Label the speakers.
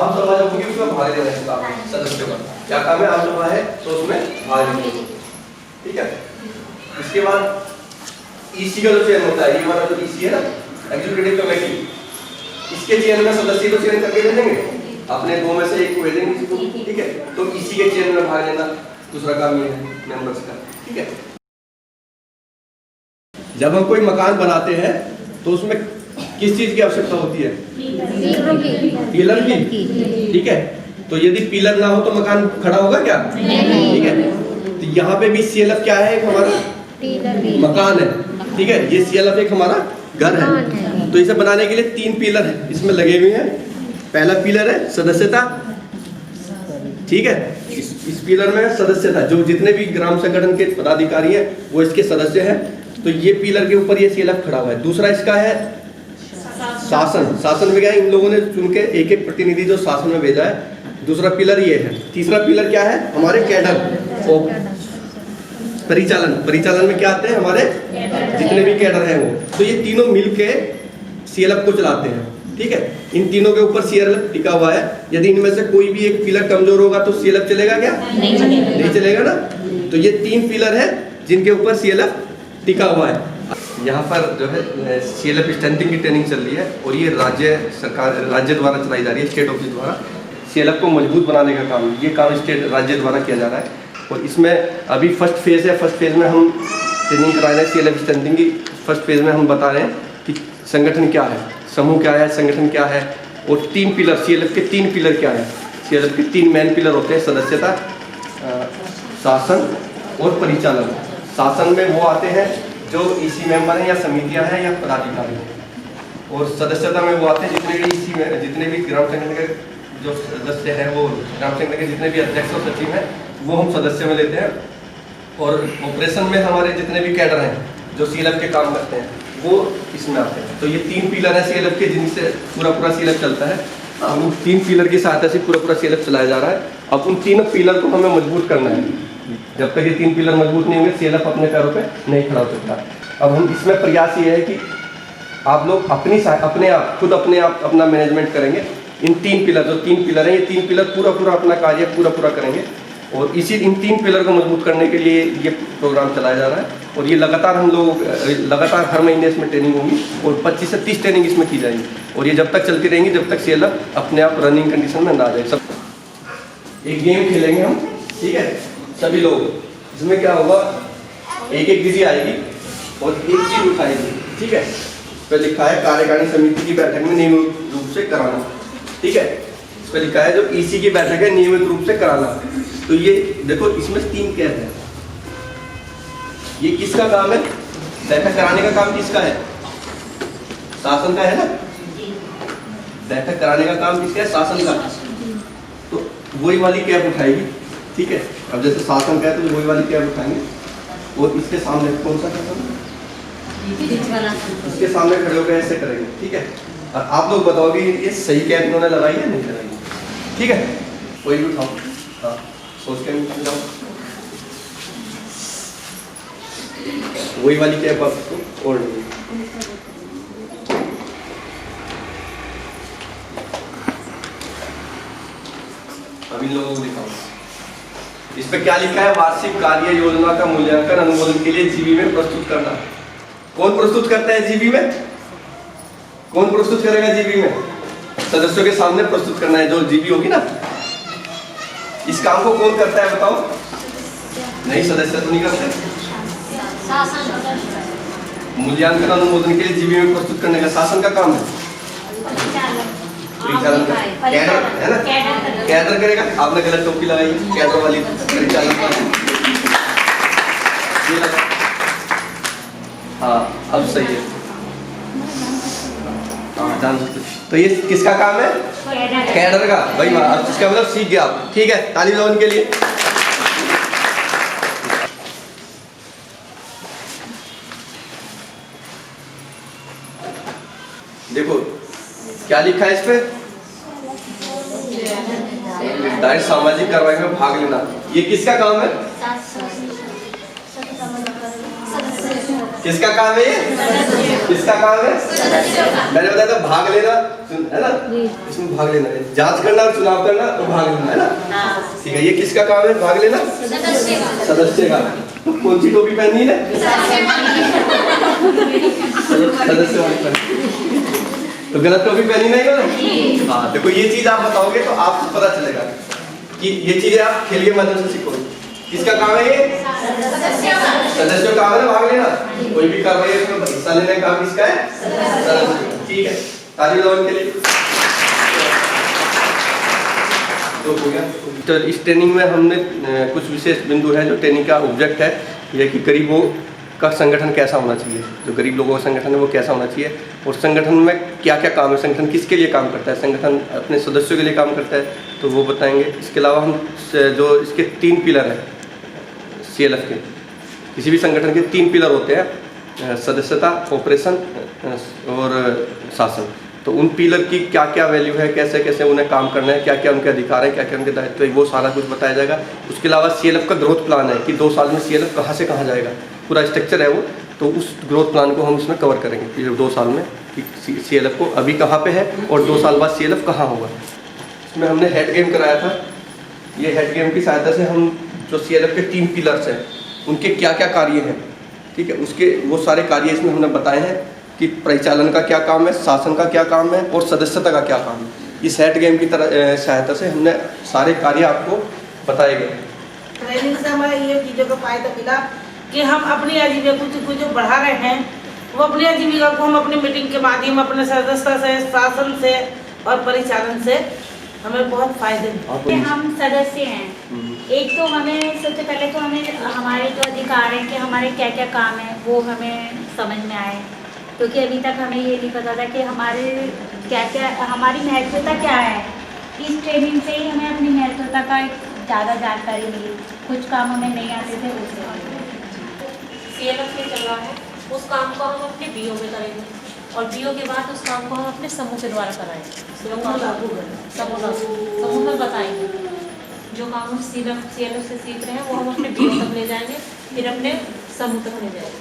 Speaker 1: आम सभा जो होगी उसमें भाग लेना है काम सदस्यों का। क्या काम है? आम सभा है तो उसमें भाग लेना। ठीक है। इसके बाद ईसी का जो चयन होता है, ये हमारा जो ईसी है ना, एग्जीक्यूटिव कमेटी, इसके चयन में सदस्य को चयन करके भेजेंगे, अपने दो में से एक को भेजेंगे इसको। ठीक है। तो इसी के चयन में भाग लेना दूसरा काम ये है मेंबर्स का। ठीक है। जब हम कोई मकान बनाते हैं तो उसमें किस चीज की आवश्यकता होती है? पिलर की। ठीक है। तो यदि पिलर ना हो तो मकान खड़ा होगा क्या? ठीक है। तो यहाँ पे भी CLF क्या है? एक हमारा मकान है। ठीक है। ये CLF एक हमारा घर है। तो इसे बनाने के लिए 3 पिलर है इसमें लगे हुए हैं। पहला पिलर है सदस्यता। ठीक है। इस पिलर में सदस्यता, जो जितने भी ग्राम संगठन के पदाधिकारी हैं वो इसके सदस्य हैं। तो ये पिलर के ऊपर ये CLF खड़ा हुआ है। दूसरा इसका है शासन। शासन में क्या है? इन लोगों ने चुन के एक एक प्रतिनिधि जो शासन में भेजा है। दूसरा पिलर ये है। तीसरा पिलर क्या है? हमारे कैडर और परिचालन। परिचालन में क्या आते हैं? हमारे जितने भी कैडर हैं वो। तो ये तीनों मिलके CLF को चलाते हैं। ठीक है। इन तीनों के ऊपर CLF टिका हुआ है। यदि इनमें से कोई भी एक पिलर कमजोर होगा तो CLF चलेगा क्या? नहीं चलेगा ना। तो ये 3 पिलर है जिनके ऊपर CLF टिका हुआ है। यहाँ पर जो है CLF स्ट्रेंथिंग की ट्रेनिंग चल रही है और ये राज्य सरकार, राज्य द्वारा चलाई जा रही है, स्टेट ऑफिस द्वारा। CLF को मजबूत बनाने का काम, ये काम स्टेट राज्य द्वारा किया जा रहा है। और इसमें अभी फर्स्ट फेज़ है। फर्स्ट फेज़ में हम ट्रेनिंग करा रहे हैं CLF स्ट्रेंथिंग की। फर्स्ट फेज़ में हम बता रहे हैं कि संगठन क्या है, समूह क्या है, संगठन क्या है, और 3 पिलर, CLF के 3 पिलर क्या है। CLF के 3 मेन पिलर होते हैं, सदस्यता, शासन और परिचालन। शासन में वो आते हैं जो EC मेंबर हैं या समितियां हैं या पदाधिकारी हैं। और सदस्यता में वो आते हैं जितने भी EC में, जितने भी ग्राम संगठन के जो सदस्य हैं, वो ग्राम संगठन के जितने भी अध्यक्ष और सचिव हैं वो हम सदस्य में लेते हैं। और ऑपरेशन में हमारे जितने भी कैडर हैं जो CLF के काम करते हैं वो इसमें आते हैं। तो ये 3 पिलर हैं CLF के जिनसे पूरा CLF चलता है। अब उन 3 पिलर की सहायता से पूरा CLF चलाया जा रहा है। अब उन 3 पिलर को हमें मजबूत करना है। जब तक ये 3 पिलर मजबूत नहीं होंगे CLF अपने पैरों पे नहीं खड़ा हो सकता। अब हम इसमें प्रयास ये है कि आप लोग अपने आप खुद अपने आप अपना मैनेजमेंट करेंगे। इन 3 पिलर, जो 3 पिलर हैं, ये 3 पिलर पूरा अपना कार्य पूरा करेंगे। और इन 3 पिलर को मजबूत करने के लिए ये प्रोग्राम चलाया जा रहा है। और ये लगातार हम लोग हर महीने इसमें ट्रेनिंग होगी और 25 से 30 ट्रेनिंग इसमें की जाएगी। और ये जब तक चलती रहेंगी जब तक CLF अपने आप रनिंग कंडीशन में ना आ जाए। सब एक गेम खेलेंगे हम। ठीक है। सभी लोग, इसमें क्या होगा, एक दीदी आएगी और एक चीज उठाएगी। ठीक है। इस पर लिखा है कार्यकारिणी समिति की बैठक में नियमित रूप से कराना। ठीक है। इस पर लिखा है जो EC की बैठक है नियमित रूप से कराना। तो ये देखो इसमें 3 कैद है। ये किसका काम है? बैठक कराने का काम किसका है? शासन का है ना। बैठक कराने का काम किसका है? शासन का। तो वही वाली कैब उठाएगी। ठीक है। अब जैसे शासन का है तो वही वाली कैब उठाएंगे और इसके सामने कौन सा कैब? इसके सामने खड़े होकर ऐसे करेंगे। ठीक है। और आप लोग बताओगे ये सही कैब इन्होंने लगाई है नहीं लगाई? ठीक है। कोई भी उठाओ। हाँ, सोच के जाओ। वही वाली कैब आपको और अब इन लोगों को दिखाओ। इस पे क्या लिखा है? वार्षिक कार्य योजना का मूल्यांकन अनुमोदन के लिए जीबी में प्रस्तुत करना। कौन प्रस्तुत करता है जीबी में? कौन प्रस्तुत करेगा जीबी में? सदस्यों के सामने प्रस्तुत करना है जो जीबी होगी ना। इस काम को कौन करता है बताओ? नहीं, सदस्य तो नहीं करते। मूल्यांकन अनुमोदन के लिए जीबी में प्रस्तुत करने का शासन का काम है। परिचालन का कैडर है ना, कैडर करेगा। आपने गलत टोपी लगाई, कैडर वाली परिचालन का। हाँ, अब सही है। हाँ, तो ये किसका काम है? कैडर का। भाई अब इसका मतलब सीख गया आप। ठीक है, ताली बजाओ उनके लिए। देखो क्या लिखा है इस पे? निर्धारित सामाजिक कार्रवाई में भाग लेना। ये किसका काम है? किसका काम है ये? किसका काम है? मैंने बताया था भाग लेना है ना, इसमें भाग लेना है, जांच करना और चुनाव करना तो भाग लेना है ना, ठीक है। ये किसका काम है भाग लेना? सदस्य का। तो कौन सी टोपी पहनी है? सदस्य वाली पहनी, तो गलत टोपी पहनी नहीं ना? हाँ देखो ये चीज आप बताओगे तो आपको पता चलेगा कि ये चीजें आप खेल के माध्यम से सीखोगे। किसका काम है ये? सदस्यों का काम है ना भाग लेना, कोई भी कार्रवाई में हिस्सा लेने का काम किसका है? सदस्य। ठीक है, ताली बजाओ इनके लिए। तो हो गया। तो इस ट्रेनिंग में हमने कुछ विशेष बिंदु है जो ट्रेनिंग का ऑब्जेक्ट है, यह कि गरीबों का संगठन कैसा होना चाहिए, जो गरीब लोगों का संगठन है वो कैसा होना चाहिए, और संगठन में क्या क्या काम है, संगठन किसके लिए काम करता है, संगठन अपने सदस्यों के लिए काम करता है तो वो बताएंगे। इसके अलावा हम जो इसके 3 पिलर हैं CLF के, किसी भी संगठन के 3 पिलर होते हैं, सदस्यता, ऑपरेशन और शासन। तो उन पिलर की क्या क्या वैल्यू है, कैसे कैसे उन्हें काम करना है, क्या क्या उनके अधिकार है, क्या क्या उनके दायित्व है, वो सारा कुछ बताया जाएगा। उसके अलावा CLF का ग्रोथ प्लान है कि 2 साल में CLF कहाँ से कहाँ जाएगा, पूरा स्ट्रक्चर है वो, तो उस ग्रोथ प्लान को हम इसमें कवर करेंगे कि 2 साल में कि CLF को अभी कहाँ पे है और 2 साल बाद CLF कहाँ होगा। इसमें हमने हेड गेम कराया था, ये हेड गेम की सहायता से हम जो CLF के 3 पिलर्स हैं उनके क्या क्या कार्य हैं, ठीक है, उसके वो सारे कार्य इसमें हमने बताए हैं कि परिचालन का क्या काम है, शासन का क्या काम है और सदस्यता का क्या काम है। इस हेड गेम की तरह सहायता से हमने सारे कार्य आपको बताए गए।
Speaker 2: ट्रेनिंग से हमारे ये चीज़ों का फायदा मिला कि हम अपनी आजीविका को जो बढ़ा रहे हैं, वो अपनी आजीविका को हम अपनी मीटिंग के माध्यम अपने सदस्यता से, शासन से और परिचालन से हमें बहुत फायदे मिले।
Speaker 3: हम सदस्य हैं, एक तो हमें सबसे पहले तो हमें हमारे जो अधिकार हैं कि हमारे क्या क्या काम है वो हमें समझ में आए, क्योंकि अभी तक हमें ये नहीं पता था कि हमारे क्या क्या हमारी महत्वता क्या है। इस ट्रेनिंग से ही हमें अपनी महत्वता का एक ज़्यादा जानकारी मिली, कुछ काम हमें नहीं आते थे उससे।
Speaker 4: CLF में चल रहा है उस काम को हम अपने BO में करेंगे और BO के बाद उस काम को हम अपने समूह के द्वारा कराएंगे, समूह में बताएंगे। जो काम हम CLF से सीख रहे हैं वो हम अपने BO तक ले जाएंगे, फिर अपने समूह तक ले जाएंगे।